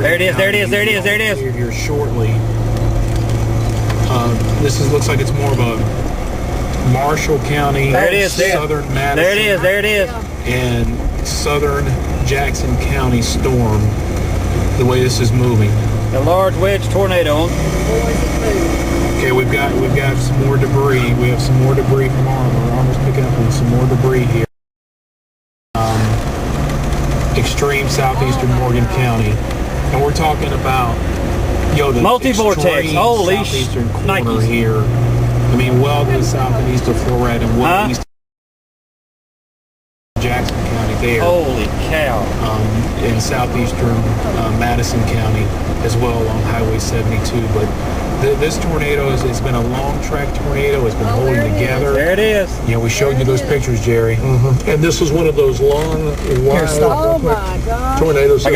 There it is, there it is, there it is, there it is. Here shortly. Looks like it's more of a Marshall County, there it is, southern Madison, there it is, there it is, and southern Jackson County storm. The way this is moving. the large wedge tornado. Okay, we've got some more debris. We have some more debris from Armor. Armor's picking up on some more debris here. Extreme southeastern Morgan County, and we're talking about the multi-vortex. Holy southeastern corner Nikes. here. I mean, well to the south and east of Florida and well east of Jackson County there. Holy cow. In southeastern Madison County as well along Highway 72. But this tornado has been a long track tornado. It's been holding together. There it is. We showed you those pictures, Jerry. And this was one of those long, wild Oh my God. tornadoes.